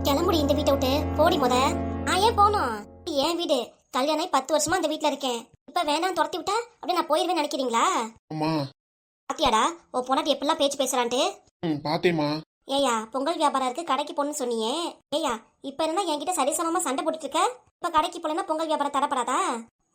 கிளம்புடி இந்த வீட்டை விட்டு போடி முத. நான் ஏன் போகணும்? ஏன் வீடு, கல்யாணம் 10 வருஷமா இந்த வீட்டுல இருக்கேன். இப்ப வேணாம் துரத்தி விட்டா அப்படியே நான் போயிருவேன் நினைக்கிறீங்களா? அம்மா பாத்தியாடா உன் பொண்ணாட்டி எப்படிலாம் பேச்சு பேசுறான்ட்டு. பாத்தேம்மா. ஏயா பொங்கல் வியாபாரம் இருக்கு கடைக்கு போன்னு சொன்னியே. ஏயா இப்ப இருந்தா என்கிட்ட சரிசமமா சண்டை போட்டுட்டு இருக்க. இப்ப கடைக்கு போலன்னா பொங்கல் வியாபாரம் தடப்படாதா?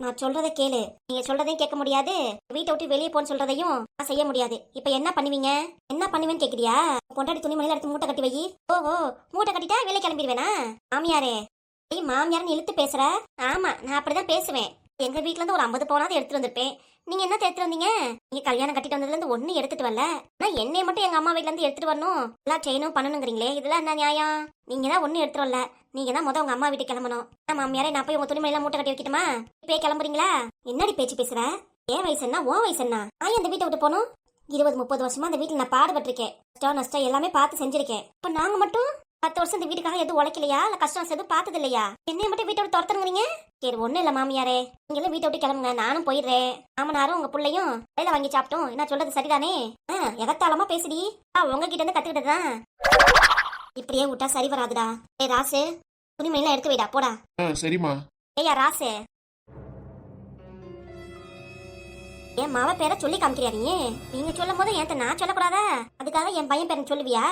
நான் சொல்றதை கேளு. நீங்க சொல்றதையும் கேட்க முடியாது, வீட்டை விட்டு வெளியே போன்னு சொல்றதையும் நான் செய்ய முடியாது. இப்ப என்ன பண்ணுவீங்க? என்ன பண்ணுவேன்னு கேக்குறியா? பொண்டாட்டி துணிமணியில எடுத்து மூட்டை கட்டி வை. ஓஹோ, மூட்டை கட்டிட்டா வெளியே கிளம்பிடுவேனா? மாமியாரே, ஏய் மாமியார்னு இழுத்து பேசுற. ஆமா நான் அப்படிதான் பேசுவேன். எங்க வீட்டுல இருந்து ஒரு 50 பவுனாவது எடுத்துட்டு வந்திருப்பேன். நீங்க என்ன எடுத்துட்டு வந்தீங்க? நீங்க கல்யாணம் கட்டிட்டு வந்ததுல இருந்து ஒண்ணு எடுத்துட்டு வரல. நான் என்னைய மட்டும் எங்க அம்மா வீட்டுல இருந்து எடுத்துட்டு வரணும், எல்லாம் செய்யணும் பண்ணணுங்கிறீங்களே, இதெல்லாம் என்ன நியாயம்? நீங்க தான் ஒண்ணு எடுத்துட்டு வரல. நீங்க தான் முத உங்க அம்மா வீட்டுக்கு கிளம்பணும். மாமியாரே நான் போய் உங்க துணிமணி எல்லாம் மூட்டை கட்டி வைக்கட்டுமா? இப்பயே கிளம்புறீங்களா? என்னடி பேச்சு பேசுற? ஏன் வயசு என்ன உன் வயசு என்ன? நான் இந்த வீட்டை விட்டு போகணும். 20-30 வருஷமா அந்த வீட்டுல நான் பாடுபட்டிருக்கேன். கஷ்டம் நஷ்டம் எல்லாமே பார்த்து செஞ்சிருக்கேன். இப்ப நாங்க மட்டும் 10 வருஷம் இந்த வீட்டுக்காக எதுவும் உழைக்கலையா? இல்ல கஷ்டம் எதுவும் பார்த்தது இல்லையா? என்னைய மட்டும் வீட்டை விட்டு துரத்துறீங்க. சரி ஒண்ணு இல்ல மாமியாரே, நீங்களும் வீட்டை விட்டு கிளம்புங்க, நானும் போயிடுறேன். மாமனாரும் உங்க பிள்ளையும் வேலை வாங்கி சாப்பிட்டோம். என்ன சொல்றது சரிதானே? எகத்தாளமா பேசுடி. உங்ககிட்ட இருந்து கத்துக்கிட்டதுதான். இப்படியே விட்டா சரி வராதுடா. ஏ ராசு, துணிமணிலாம் எடுத்து வைடா போடா. சரிம்மா. ஏயா ராசு, என் மாவ பேரை சொல்லி காமிக்கிறியா நீ? நீங்க சொல்லும் போது என்கிட்ட நான் சொல்லக்கூடாதா? அதுக்காக என் பையன் பேரை சொல்லுவியா?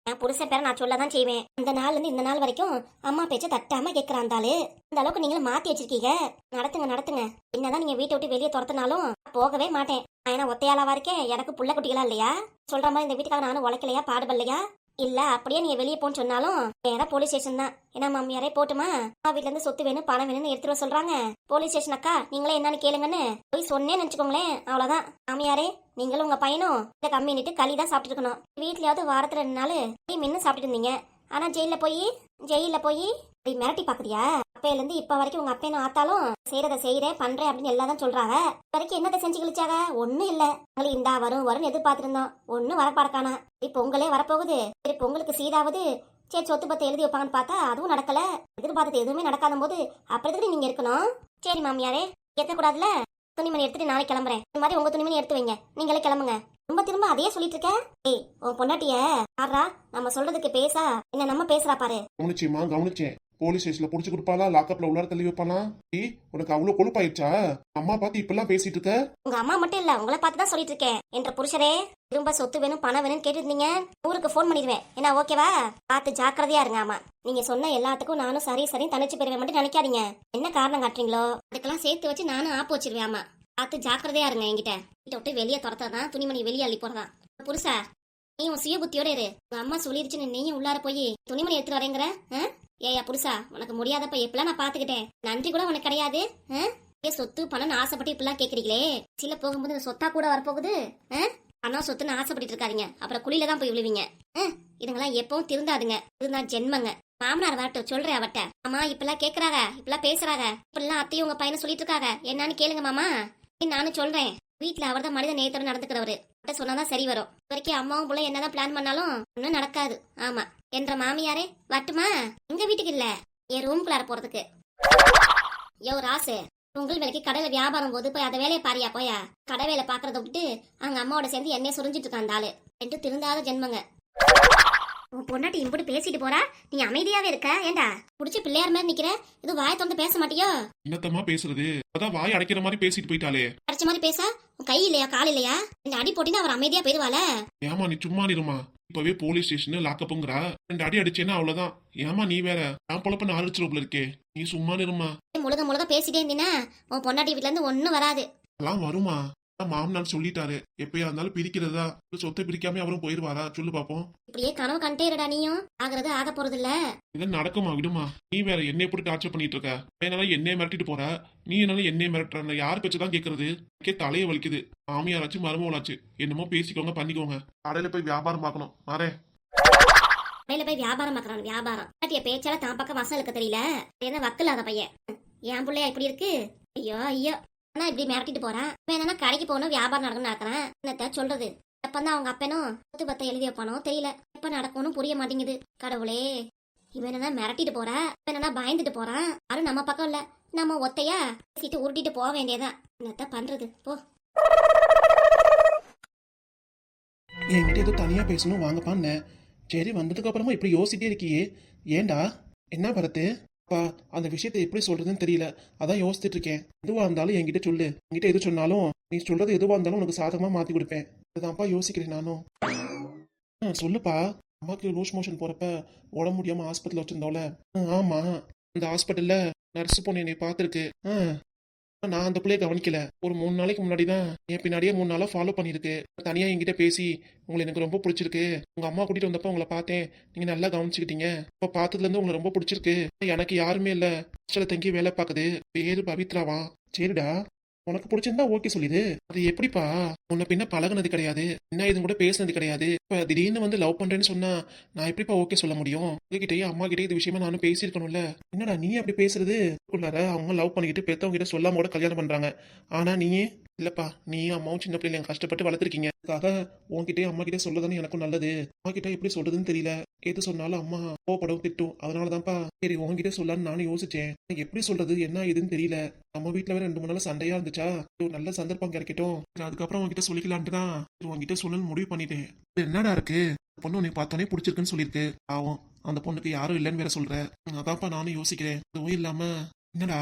என் புருஷன் பேரை நான் சொல்லதான் செய்வேன். அந்த நாள்ல இருந்து இந்த நாள் வரைக்கும் அம்மா பேச்ச தட்டாம கேட்கறாந்தாலு அந்த அளவுக்கு நீங்களும் மாத்தி வச்சிருக்கீங்க. நடத்துங்க நடத்துங்க. என்னதான் நீங்க வீட்டை விட்டு வெளியே துரத்தினாலும் போகவே மாட்டேன். நான் ஒத்தையாளாவா இருக்கேன், எனக்கு புள்ள குட்டிகளா இல்லையா? சொல்ற மாதிரி இந்த வீட்டுக்காக நானும் உழைக்கலையா, பாடுபடலையா? இல்ல அப்படியே நீங்க வெளியே போன்னு சொன்னாலும் நேரா போலீஸ் ஸ்டேஷன் தான். ஏன்னா மாமியாரே போட்டுமா, வீட்டுல இருந்து சொத்து வேணும் பணம் வேணும்னு எடுத்துட்டு சொல்றாங்க. போலீஸ் ஸ்டேஷன் அக்கா நீங்களே என்னன்னு கேளுங்கன்னு போய் சொன்னேன்னு நினைச்சுக்கோங்களேன், அவ்வளவுதான். மாமியாரே நீங்களும் உங்க பையனும் இந்த கம்மினிட்டு களி தான் சாப்பிட்டு இருக்கணும். வீட்லயாவது வாரத்துல 2 நாள் மின்னு சாப்பிட்டு இருந்தீங்க. ஆனா ஜெயில போய் மிரட்டி பாக்குறியா? அப்பையில இருந்து இப்ப வரைக்கும் உங்க அப்பையனும் ஆத்தாலும் செய்யறத செய்யறேன் பண்றேன் அப்படின்னு எல்லாம் சொல்றாங்க. வரைக்கும் என்னத்தை செஞ்சு கழிச்சாங்க? ஒண்ணும் இல்ல. உங்களுக்கு இந்தா வரும்னு எதிர்பார்த்திருந்தோம், ஒன்னும் வரப்பாடக்கானா. சரி பொங்கலே வரப்போகுது, சரி பொங்கலுக்கு சீதாவது சரி சொத்து பத்தை எழுதி வைப்பாங்கன்னு பார்த்தா அதுவும் நடக்கல. எதிர்பார்த்தது எதுவுமே நடக்காத போது அப்புறத்துக்கு நீங்க இருக்கணும். சரி மாமியாரே கேட்க கூடாதுல. துணிமணி எடுத்துட்டு நாளைக்கு கிளம்புறேன். இந்த மாதிரி உங்க துணிமணி எடுத்து வைங்க, நீங்களே கிளம்புங்க. திரும்ப அதையே சொல்லிட்டு இருக்க. ஏய் உன் பொண்டாட்டிய பாடுறா, நம்ம சொல்றதுக்கு பேசா என்ன நம்ம பேசுறா பாரு. கவனிச்சேன். போலீஸ் ஸ்டேஷன்ல புடிச்சு கொடுப்பாளா, லாக்அப்ல உள்ளார தள்ளி வைப்பாளா? உனக்கு அவ்வளவு கொழுப்பாயிடுச்சா? அம்மா பார்த்து இப்பெல்லாம் பேசிட்டு இருக்க. உங்க அம்மா மட்டும் இல்ல, உங்களை பார்த்து தான் சொல்லிட்டு இருக்கேன். என்ற புருஷரே திரும்ப சொத்து வேணும் பணம் வேணும்னு கேட்டுருந்தீங்க, ஊருக்கு போன் பண்ணிடுவேன். என்ன ஓகேவா? பார்த்து ஜாக்கிரதையா இருங்க. ஆமா நீங்க சொன்ன எல்லாத்துக்கும் நானும் சரி சரி தனிச்சு பெறுவேன் மட்டும் நினைக்காதீங்க. என்ன காரணம் காட்டுறீங்களோ அதுக்கெல்லாம் சேர்த்து வச்சு நானும் ஆப்பு வச்சிருவேன். ஆமா பார்த்து ஜாக்கிரதையா இருங்க. என்கிட்ட வீட்டை விட்டு வெளியே துரத்தான், துணிமணி வெளியே அள்ளி போறதான். புருஷா நீ உன் சுய புத்தியோட இரு. உங்க அம்மா சொல்லிருச்சுன்னு நீயும் உள்ளார போய் துணிமணி எடுத்துட்டு வரேங்கிற. ஏயா புருஷா உனக்கு முடியாதப்ப எப்பெல்லாம் நான் பாத்துக்கிட்டேன், நன்றி கூட உனக்கு கிடையாது. சொத்து பணம்னு ஆசைப்பட்டு இப்பெல்லாம் கேக்குறீங்களே, சில போகும்போது இந்த சொத்தா கூட வரப்போகுது. பணம் சொத்துன்னு ஆசைப்பட்டு இருக்காதீங்க, அப்புறம் குழியில தான் போய் விழுவீங்க. இதுங்கெல்லாம் எப்பவும் திருந்தாதுங்க, இருந்தா ஜென்மங்க. மாமனார் வரட்டும் சொல்றேன் அவட்ட. அம்மா இப்பெல்லாம் கேக்குறாங்க, இப்பெல்லாம் பேசுறாங்க, இப்பெல்லாம் அத்தையும் உங்க பையனை சொல்லிட்டு இருக்காங்க, என்னன்னு கேளுங்க மாமா. நானும் சொல்றேன். வீட்டுல அவர் தான் மனித நேயத்தோட நடந்துக்கிறவரு, சொன்னாதான் சரி வரும். வரைக்கும் அம்மாவும் போல என்னதான் பிளான் பண்ணாலும் ஒன்னும் நடக்காது. ஆமா என்ற மாமியாரே வரட்டுமா? எங்க வீட்டுக்கு இல்ல, என் ரூம்குள்ளார போறதுக்கு. யோ ராசு, உங்கள் வேலைக்கு கடையில வியாபாரம் போது போய் அதை வேலையை பாரியா போயா. கடை வேலை பாக்குறத விட்டு அவங்க அம்மாவோட சேர்ந்து என்னைய சுரிஞ்சிட்டு இருக்கான் அந்த ஆளு. ரெண்டு திருந்தாத ஜென்மங்க. உன் பொண்டாட்டி இம்புட்டு பேசிட்டு போறா, நீ அமைதியாவே இருக்க. ஏண்டா புடிச்சு பிள்ளையார் மாதிரி நிக்கிற, இது வாயை திறந்து பேச மாட்டியோ? என்னத்தமா பேசுறது? அதான் வாய் அடைக்கிற மாதிரி பேசிட்டு போயிட்டாலே. அடிச்ச மாதிரி பேச உன் கை இல்லையா கால் இல்லையா? இந்த அடி போட்டினா அவர் அமைதியா போயிருவாள. ஏமா நீ சும்மா இருமா, இப்பவே போலீஸ் ஸ்டேஷன் லாக்கப்புங்கிறா. 2 அடி அடிச்சேன்னா அவ்வளவுதான். ஏமா நீ வேற நான் பொழப்ப 4 லட்சம் இருக்கே, நீ சும்மா இருமா. முழுக பேசிட்டே இருந்தீங்கன்னா உன் பொண்டாட்டி வீட்டுல இருந்து ஒன்னும் வராது. எல்லாம் வருமா? மாமனார் சொல்லிட்டாரு, எப்பயா இருந்தாலும் பிரிக்கிறதா, சொத்தை பிரிக்காம அவரும் போயிருவாரா சொல்லு பாப்போம். இப்படியே கனவு கண்டே இருடா, நீயும் ஆகிறது ஆக போறது இல்ல. இது நடக்குமா? விடுமா. நீ வேற என்னை எப்படி டார்ச்சர் பண்ணிட்டு இருக்க. என்னால என்னைய மிரட்டிட்டு போற, நீ என்னால என்னைய மிரட்டுற. யார் பேச்சுதான் கேக்குறது? தலையை வலிக்குது. மாமியாராச்சு மருமகளாச்சு என்னமோ பேசிக்கோங்க பண்ணிக்கோங்க. கடையில போய் வியாபாரம் பார்க்கணும். வரேன். கடையில போய் வியாபாரம் பார்க்கறான். வியாபாரம் பேச்சால தான் பக்கம் வசம் இருக்க தெரியல. என்ன வக்கலாத பையன். என் பிள்ளையா இப்படி இருக்கு? ஐயோ ஐயோ, ஆனா இப்படி மிரட்டிட்டு போறான். வேணா கடைக்கு போகணும் வியாபாரம் நடக்கணும் நடக்கிறேன். என்னத்த சொல்றது? எப்பந்தான் அவங்க அப்பனும் சொத்து பத்தை எழுதி வைப்பானோ தெரியல. எப்ப நடக்கணும் புரிய மாட்டேங்குது. கடவுளே, இவன் என்னன்னா மிரட்டிட்டு போறா, என்னன்னா பயந்துட்டு போறான். யாரும் நம்ம பக்கம் இல்ல, நம்ம ஒத்தையா பேசிட்டு உருட்டிட்டு போக வேண்டியதான். என்னத்த பண்றது போ. என்கிட்ட ஏதோ தனியா பேசணும் வாங்கப்பான்னு சரி வந்ததுக்கு அப்புறமா இப்படி யோசிச்சிட்டே இருக்கியே ஏன்டா என்ன பரத்து அப்பா அந்த விஷயத்தை எப்படி சொல்றதுன்னு தெரியல அதான் யோசிச்சுட்டு இருக்கேன் எதுவா இருந்தாலும் என்கிட்ட சொல்லு என்கிட்ட எது சொன்னாலும் நீ சொல்றது எதுவா இருந்தாலும் உனக்கு சாதகமா மாத்தி கொடுப்பேன் அதுதான்ப்பா யோசிக்கிறேன் நானும் சொல்லுப்பா அம்மாக்கு லூஸ் மோஷன் போறப்ப உடம்பு முடியாம ஹாஸ்பிட்டல் வச்சிருந்தோம்ல ஆமா அந்த ஹாஸ்பிட்டல்ல நர்ஸ் பொண்ணு என்னை பார்த்துருக்கு நான் அந்த பிள்ளைய கவனிக்கல ஒரு 3 நாளைக்கு முன்னாடி தான் என் பின்னாடியே 3 நாளா ஃபாலோ பண்ணிருக்கு தனியா என்கிட்ட பேசி உங்களை எனக்கு ரொம்ப பிடிச்சிருக்கு உங்க அம்மா கூட்டிட்டு வந்தப்ப உங்களை பார்த்தேன் நீங்க நல்லா கவனிச்சுக்கிட்டீங்க இப்ப பார்த்ததுல இருந்து உங்களை ரொம்ப பிடிச்சிருக்கு எனக்கு யாருமே இல்ல ஹாஸ்டல்ல தங்கி வேலை பார்க்குது பேரு பவித்ராவா சரிடா உனக்கு பிடிச்சிருந்தா ஓகே சொல்லிடு அது எப்படிப்பா உன்னை பின்ன பழகுனது கிடையாது என்ன இது கூட பேசுனது கிடையாது இப்ப திடீர்னு வந்து லவ் பண்றேன்னு சொன்னா நான் எப்படிப்பா ஓகே சொல்ல முடியும் உங்ககிட்டயே அம்மா கிட்டே இது விஷயமா நானும் பேசியிருக்கணும்ல என்னடா நீ அப்படி பேசுறது உள்ளார அவங்க லவ் பண்ணிக்கிட்டு பெத்தவங்க கிட்ட சொல்லாம கூட கல்யாணம் பண்றாங்க ஆனா நீயே இல்லப்பா நீ அம்மாவும் சின்ன பிள்ளைங்க கஷ்டப்பட்டு வளர்த்துருக்கீங்க அதுக்காக உன்கிட்டயே அம்மா கிட்டே சொல்லதானே எனக்கும் நல்லது அம்மா கிட்ட எப்படி சொல்றதுன்னு தெரியல எது சொன்னாலும் அம்மா கோவப்படவும் திட்டும் அதனாலதான்ப்பா சரி உன்கிட்ட சொல்லலான்னு நானும் யோசிச்சேன் எப்படி சொல்றது என்ன ஏதுன்னு தெரியல நம்ம வீட்டுல வேற 2 3 நாள் சண்டையா இருந்துச்சா ஒரு நல்ல சந்தர்ப்பம் கிடைக்கட்டும் அதுக்கப்புறம் உன்கிட்ட சொல்லிக்கலான்ட்டு தான் உன்கிட்ட சொல்லணும்னு முடிவு பண்ணிட்டேன் என்னடா இருக்கு பொண்ணு உன்னை பார்த்தோன்னே பிடிச்சிருக்குன்னு சொல்லியிருக்கு ஆவும் அந்த பொண்ணுக்கு யாரும் இல்லைன்னு வேற சொல்ற அதான்ப்பா நானும் யோசிக்கிறேன் அதுவும் இல்லாம என்னடா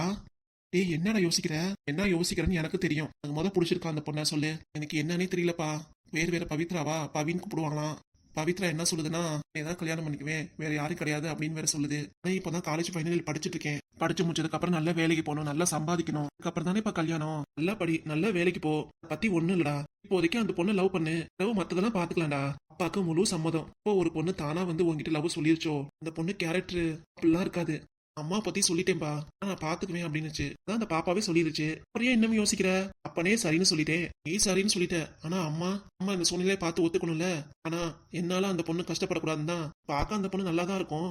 டேய் என்னடா யோசிக்கிற என்ன யோசிக்கிறேன்னு எனக்கு தெரியும் எனக்கு பிடிச்சிருக்கா அந்த பொண்ணை சொல்லு எனக்கு என்னன்னே தெரியலப்பா வேற பவித்ராவா பவின்னு கூப்பிடுவாங்களாம் பவித்ரா என்ன சொல்லுதுன்னா ஏதாவது கல்யாணம் பண்ணிக்குவேன் வேற யாரும் கிடையாது அப்படின்னு வேற சொல்லுது நான் இப்பதான் காலேஜ் ஃபைனல் படிச்சுட்டு இருக்கேன் படிச்சு முடிச்சதுக்கு அப்புறம் நல்ல வேலைக்கு போகணும் நல்லா சம்பாதிக்கணும் அதுக்கப்புறம் தானே இப்ப கல்யாணம் நல்லா படி நல்ல வேலைக்கு போ பத்தி ஒண்ணு இல்லடா இப்போதைக்கு அந்த பொண்ணை லவ் பண்ணு லவ் மத்ததெல்லாம் பாத்துக்கலாம்டா அப்பாவுக்கு முழு சம்மதம் இப்போ ஒரு பொண்ணு தானா வந்து உங்ககிட்ட லவ் சொல்லிருச்சோ அந்த பொண்ணு கேரக்டர் அப்படிலாம் இருக்காது அம்மா பத்தி சொல்லிட்டேன்பா நான் பாத்துக்குவேன் அப்படின்னுச்சு அதான் அந்த பாப்பாவே சொல்லிருச்சு அப்புறம் ஏன் இன்னும் யோசிக்கிற அப்பனே சரின்னு சொல்லிட்டேன் நீ சரின்னு சொல்லிட்ட ஆனா அம்மா அம்மா இந்த சூழ்நிலையை பார்த்து ஒத்துக்கணும்ல ஆனா என்னால அந்த பொண்ணு கஷ்டப்படக்கூடாதுன்னு தான் பார்க்க அந்த பொண்ணு நல்லா தான் இருக்கும்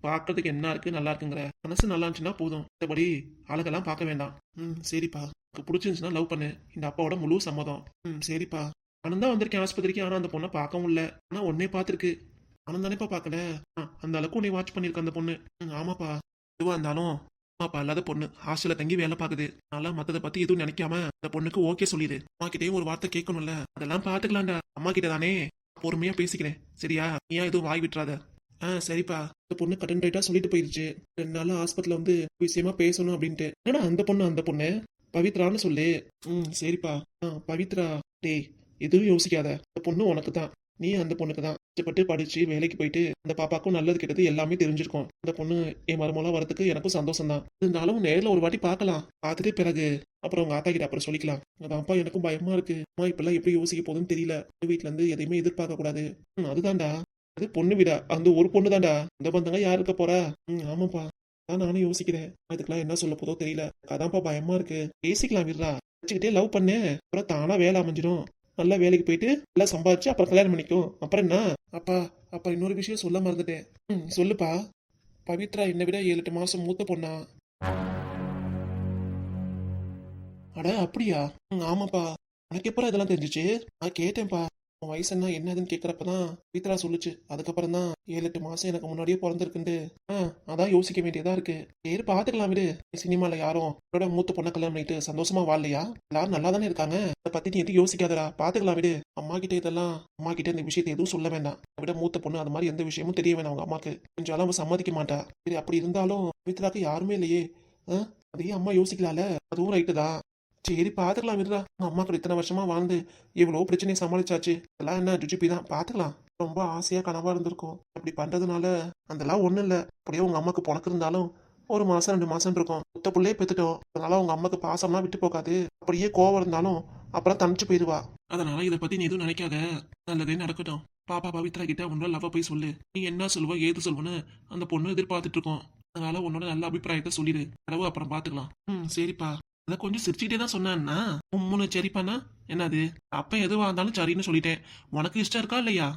பாக்குறதுக்கு என்ன இருக்கு நல்லா இருக்குங்கிற மனசு நல்லா இருந்துச்சுன்னா போதும் மற்றபடி அழகெல்லாம் பார்க்க வேண்டாம் சரிப்பா உனக்கு பிடிச்சிருந்துச்சுன்னா லவ் பண்ணு இந்த அப்பாவோட முழு சம்மதம் சரிப்பா நானும் தான் வந்திருக்கேன் ஆஸ்பத்திரிக்கு ஆனா அந்த பொண்ணை பார்க்கவும் இல்ல ஆனா உன்னே பார்த்துருக்கு நானும் தானேப்பா பார்க்கல அந்த அளவுக்கு உன்னை வாட்ச் பண்ணிருக்க அந்த பொண்ணு ஆமாப்பா எதுவா இருந்தாலும் அம்மா இல்லாத பொண்ணு ஹாஸ்டல்ல தங்கி வேலை பாக்குது அதனால மத்ததை பத்தி எதுவும் நினைக்காம அந்த பொண்ணுக்கு ஓகே சொல்லிடு அம்மா கிட்டே ஒரு வார்த்தை கேட்கணும்ல அதெல்லாம் பாத்துக்கலாம்டா அம்மா கிட்ட தானே பொறுமையா பேசிக்கிறேன் சரியா நீயா எதுவும் வாய் விட்டுறாத சரிப்பா அந்த பொண்ணு கடன் ரைட்டா சொல்லிட்டு போயிருச்சு 2 நாள் ஹாஸ்பிட்டல்ல வந்து விஷயமா பேசணும் அப்படின்ட்டு ஏன்னா அந்த பொண்ணு பவித்ரான்னு சொல்லு சரிப்பா பவித்ரா டேய் எதுவும் யோசிக்காத அந்த பொண்ணு உனக்கு தான் நீ அந்த பொண்ணுக்கு தான் கஷ்டப்பட்டு படிச்சு வேலைக்கு போயிட்டு அந்த பாப்பாக்கும் நல்லது கெட்டது எல்லாமே தெரிஞ்சிருக்கும் அந்த பொண்ணு என் மருமலா வரதுக்கு எனக்கும் சந்தோஷம் தான் இருந்தாலும் நேர்ல ஒரு வாட்டி பார்க்கலாம் பார்த்துட்டு பிறகு அப்புறம் உங்க ஆத்தா கிட்ட அப்புறம் சொல்லிக்கலாம் அதான்ப்பா எனக்கும் பயமா இருக்கு அம்மா இப்பெல்லாம் எப்படி யோசிக்க போகுதுன்னு தெரியல வீட்டுல இருந்து எதையுமே எதிர்பார்க்க கூடாது அதுதான்டா அது பொண்ணு விடா அந்த ஒரு பொண்ணு தான்டா அந்த பந்தங்க யாரு இருக்க போறா ஆமாப்பா அதான் நானும் யோசிக்கிறேன் இதுக்கெல்லாம் என்ன சொல்ல போதோ தெரியல அதான்ப்பா பயமா இருக்கு பேசிக்கலாம் விடுறா வச்சுக்கிட்டே லவ் பண்ணேன் அப்புறம் தானா வேலை அமைஞ்சிடும் நல்லா வேலைக்கு போயிட்டு நல்லா சம்பாதிச்சு அப்புறம் கல்யாணம் பண்ணிக்கும் அப்புறம் என்ன அப்பா இன்னொரு விஷயம் சொல்ல மறந்துட்டேன் சொல்லுப்பா பவித்ரா என்னை விட 7-8 மாசம் மூத்த பொண்ணா அட அப்படியா ஆமாப்பா உனக்கு எப்பறம் இதெல்லாம் தெரிஞ்சிச்சு நான் கேட்டேன்ப்பா உன் வயசு என்னதுன்னு கேக்குறப்பதான் பவித்ரா சொல்லுச்சு அதுக்கப்புறம் தான் 7-8 மாசம் எனக்கு முன்னாடியே பிறந்திருக்குண்டு அதான் யோசிக்க வேண்டியதா இருக்கு சரி பாத்துக்கலாம் விடு சினிமால யாரும் அவரோட மூத்த பொண்ணை கல்யாணம் பண்ணிட்டு சந்தோஷமா வாழலையா எல்லாரும் நல்லா தானே இருக்காங்க அதை பத்தி நீ எதுவும் யோசிக்காதடா பாத்துக்கலாம் விடு அம்மா கிட்ட இந்த விஷயத்தை எதுவும் சொல்ல வேண்டாம் அதை விட மூத்த பொண்ணு அது மாதிரி எந்த விஷயமும் தெரிய வேணாம் அவங்க அம்மாக்கு கொஞ்சம் அவ சம்மதிக்க மாட்டா சரி அப்படி இருந்தாலும் பவித்ராக்கு யாருமே இல்லையே அதையே அம்மா யோசிக்கலாம்ல அதுவும் ரைட்டு தான் சரி பாத்துக்கலாம் விடுறா அம்மா கூட இத்தனை வருஷமா வாழ்ந்து எவ்வளவு பிரச்சனையை சமாளிச்சாச்சு இதெல்லாம் என்ன ஜுஜிபி தான் பாத்துக்கலாம் ரொம்ப ஆசையா கனவா இருந்திருக்கும் அப்படி பண்றதுனால அதெல்லாம் ஒண்ணும் இல்ல அப்படியே உங்க அம்மாக்கு பொணக்கு இருந்தாலும் 1 மாசம் 2 மாசம் இருக்கும் மொத்த புள்ளையே பெத்துட்டோம் அதனால உங்க அம்மாக்கு பாசம்லாம் விட்டு போகாது அப்படியே கோவம் இருந்தாலும் அப்புறம் தனிச்சு போயிடுவா அதனால இதை பத்தி நீ எதுவும் நினைக்காத நல்லதே நடக்கட்டும் பாப்பா பவித்ரா கிட்ட உன்னோட லவ் போய் சொல்லு நீ என்ன சொல்லுவ ஏது சொல்லுவன்னு அந்த பொண்ணு எதிர்பார்த்துட்டு இருக்கோம் அதனால உன்னோட நல்ல அபிப்பிராயத்தை சொல்லிடு அளவு அப்புறம் பாத்துக்கலாம் சரிப்பா அத கொஞ்சம் சிரிச்சுட்டே தான் சொன்னான்னா உம்முன்னு சரிப்பானா என்னது அப்ப எதுவா இருந்தாலும் சரின்னு சொல்லிட்டேன் உனக்கு இஷ்டம் இருக்கா இல்லையா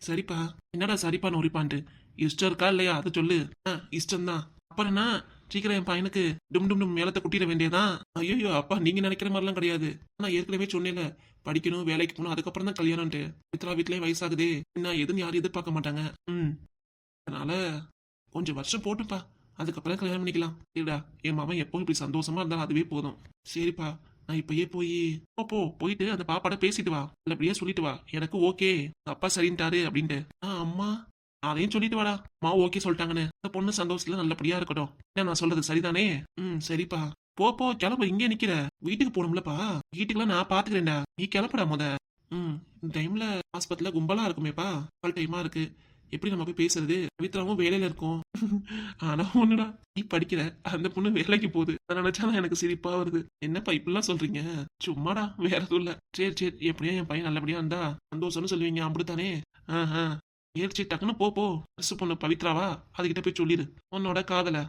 சரிப்பா என்னடா சரிப்பான்னு உரிப்பான்ட்டு இஷ்டம் இருக்கா இல்லையா அதை சொல்லு இஷ்டம்தான் அப்புறம் என்ன சீக்கிரம் என் பையனுக்கு டும் மேலத்தை குட்டிட வேண்டியதான் ஐயோ அப்பா நீங்க நினைக்கிற மாதிரிலாம் கிடையாது நான் ஏற்கனவே சொன்னேன்ல படிக்கணும் வேலைக்கு போகணும் அதுக்கப்புறம் தான் கல்யாணம்ட்டு மித்ரா வீட்லயே வயசாகுது என்ன எதுன்னு யாரும் எதிர்பார்க்க மாட்டாங்க அதனால கொஞ்சம் வருஷம் போட்டுப்பா அதுக்கப்புறம் கல்யாணம் பண்ணிக்கலாம் இல்லடா என் மாமன் எப்பவும் இப்படி சந்தோஷமா இருந்தாலும் அதுவே போதும் சரிப்பா நான் இப்பயே போயிட்டு அந்த பாப்பாட பேசிட்டு வா நல்லபடியா சொல்லிட்டு வா எனக்கு ஓகே அப்பா சரின்ட்டாரு அப்படின்ட்டு அம்மா அதையும் சொல்லிட்டு வாடா அம்மா ஓகே சொல்லிட்டாங்கன்னு அந்த பொண்ணு சந்தோஷத்துல நல்லபடியா இருக்கட்டும் என்ன நான் சொல்றது சரிதானே சரிப்பா போ போ கிளம்பு இங்கே நிக்கிற வீட்டுக்கு போகணும்லப்பா வீட்டுக்குலாம் நான் பாத்துக்கிறேன்டா நீ கிளம்புடா முத இந்த டைம்ல ஆஸ்பத்திரியில கும்பலா இருக்குமேப்பா கால் டைமா இருக்கு எப்படி நம்ம போய் பேசுறது பவித்ராவும் வேலையில இருக்கும் ஆனா ஒண்ணுடா நீ படிக்கிற அந்த பொண்ணு வேலைக்கு போகுது அதை நினைச்சாதான் எனக்கு சிரிப்பா வருது என்னப்பா இப்படிலாம் சொல்றீங்க சும்மாடா வேற எதுவும் இல்ல சரி எப்படியா என் பையன் நல்லபடியா இருந்தா சந்தோஷம்னு சொல்லுவீங்க அப்படித்தானே சரி டக்குன்னு போ அரசு பொண்ணு பவித்ராவா அதுகிட்ட போய் சொல்லிடு உன்னோட காதல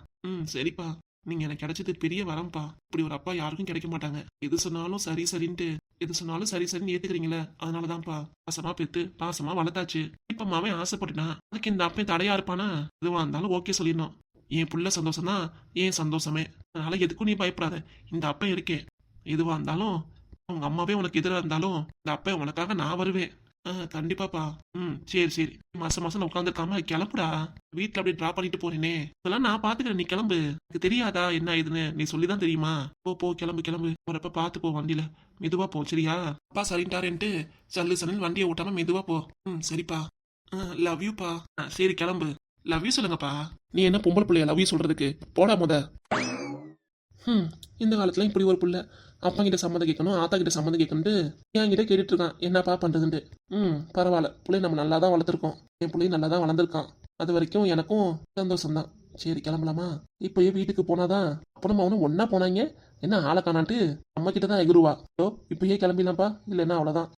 சரிப்பா நீங்க எனக்கு கிடைச்சது பெரிய வரம்பா இப்படி ஒரு அப்பா யாருக்கும் கிடைக்க மாட்டாங்க எது சொன்னாலும் சரி சரின்ட்டு எது சொன்னாலும் சரி சரின்னு ஏத்துக்கிறீங்களே அதனாலதான்ப்பா பாசமா பெத்து பாசமா வளர்த்தாச்சு இப்ப மாவன் ஆசைப்பட்டுனா அதுக்கு இந்த அப்பன் தடையா இருப்பானா எதுவா இருந்தாலும் ஓகே சொல்லிடணும் என் புள்ள சந்தோஷம் தான் ஏன் சந்தோஷமே அதனால எதுக்கும் நீ பயப்படாத இந்த அப்பன் இருக்கேன் எதுவா இருந்தாலும் உங்க அம்மாவே உனக்கு எதிராக இருந்தாலும் இந்த அப்பன் உனக்காக நான் வருவேன் கண்டிப்பாப்பா சரி மாசம் நான் உட்காந்துருக்காம கிளம்புடா வீட்டுல அப்படியே டிராப் பண்ணிட்டு போறேனே இதெல்லாம் நான் பாத்துக்கிறேன் நீ கிளம்பு எனக்கு தெரியாதா என்ன இதுன்னு நீ சொல்லிதான் தெரியுமா போ கிளம்பு போறப்ப பாத்து போ வண்டியில மெதுவா போ சரியா அப்பா சரின்ட்டாரேன்ட்டு சல்லுன்னு வண்டியை ஓட்டாம மெதுவா போ சரிப்பா லவ் யூப்பா சரி கிளம்பு லவ் யூ சொல்லுங்கப்பா நீ என்ன பொம்பளை பிள்ளைய லவ் யூ சொல்றதுக்கு போடா முத இந்த காலத்துல இப்படி ஒரு புள்ள அப்பா கிட்ட சம்மந்தம் கேட்கணும் ஆத்தா கிட்ட சம்மந்தம் கேட்கணுட்டு என்கிட்ட கேட்டுட்டு இருக்கான் என்னப்பா பண்றதுன்ட்டு பரவாயில்ல பிள்ளைய நம்ம நல்லா தான் வளர்த்துருக்கோம் என் பிள்ளையும் நல்லா தான் வளர்ந்துருக்கான் அது வரைக்கும் எனக்கும் சந்தோஷம்தான் சரி கிளம்பலாமா இப்பயே வீட்டுக்கு போனாதான் அப்புறம் அவனும் ஒன்னா போனாங்க என்ன ஆளை காணான்ட்டு நம்ம கிட்ட தான் எகுருவா இப்பயே கிளம்பிடலாம்ப்பா இல்லைன்னா அவ்வளவுதான்